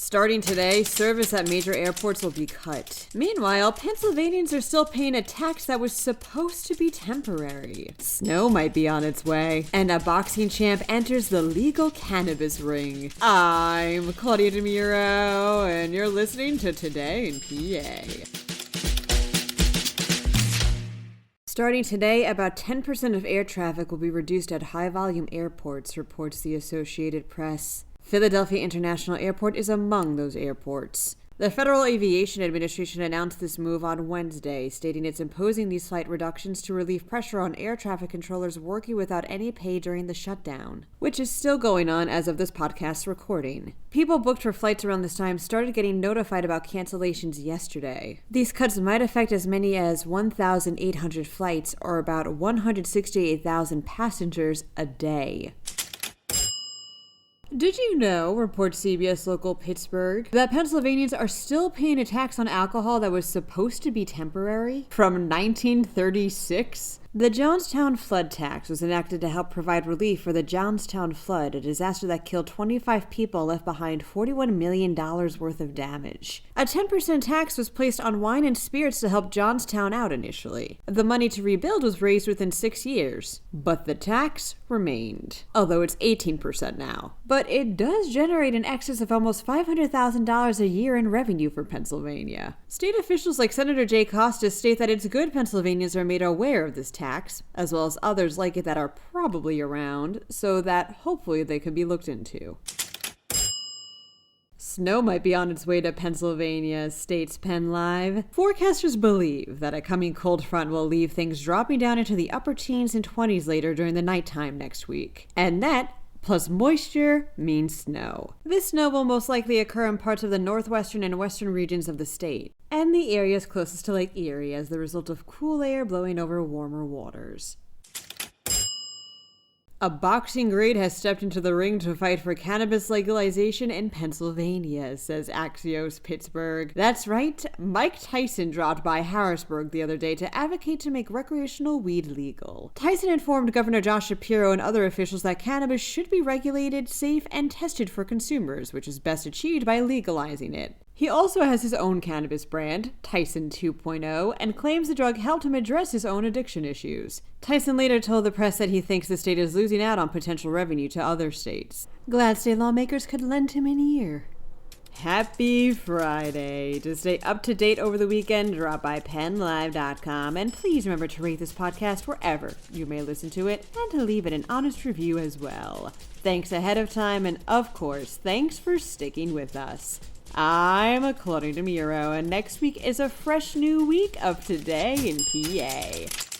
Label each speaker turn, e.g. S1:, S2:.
S1: Starting today, service at major airports will be cut. Meanwhile, Pennsylvanians are still paying a tax that was supposed to be temporary. Snow might be on its way, and a boxing champ enters the legal cannabis ring. I'm Claudia Dimuro, and you're listening to Today in PA. Starting today, about 10% of air traffic will be reduced at high-volume airports, reports the Associated Press. Philadelphia International Airport is among those airports. The Federal Aviation Administration announced this move on Wednesday, stating it's imposing these flight reductions to relieve pressure on air traffic controllers working without any pay during the shutdown, which is still going on as of this podcast's recording. People booked for flights around this time started getting notified about cancellations yesterday. These cuts might affect as many as 1,800 flights, or about 168,000 passengers a day. Did you know, reports CBS Local Pittsburgh, that Pennsylvanians are still paying a tax on alcohol that was supposed to be temporary? From 1936? The Johnstown flood tax was enacted to help provide relief for the Johnstown flood, a disaster that killed 25 people and left behind $41 million worth of damage. A 10% tax was placed on wine and spirits to help Johnstown out initially. The money to rebuild was raised within 6 years, but the tax remained, although it's 18% now. But it does generate an excess of almost $500,000 a year in revenue for Pennsylvania. State officials like Senator Jay Costas state that it's good Pennsylvanians are made aware of this tax, as well as others like it that are probably around, so that hopefully they could be looked into. Snow might be on its way to Pennsylvania, states PennLive. Forecasters believe that a coming cold front will leave things dropping down into the upper teens and 20s later during the nighttime next week. And that, plus moisture, means snow. This snow will most likely occur in parts of the northwestern and western regions of the state, and the areas closest to Lake Erie as the result of cool air blowing over warmer waters. A boxing great has stepped into the ring to fight for cannabis legalization in Pennsylvania, says Axios Pittsburgh. That's right, Mike Tyson dropped by Harrisburg the other day to advocate to make recreational weed legal. Tyson informed Governor Josh Shapiro and other officials that cannabis should be regulated, safe, and tested for consumers, which is best achieved by legalizing it. He also has his own cannabis brand, Tyson 2.0, and claims the drug helped him address his own addiction issues. Tyson later told the press that he thinks the state is losing out on potential revenue to other states. Glad state lawmakers could lend him an ear. Happy Friday. To stay up to date over the weekend, drop by PennLive.com, and please remember to rate this podcast wherever you may listen to it, and to leave it an honest review as well. Thanks ahead of time, and of course, thanks for sticking with us. I'm Claudia Dimuro, and next week is a fresh new week of Today in PA.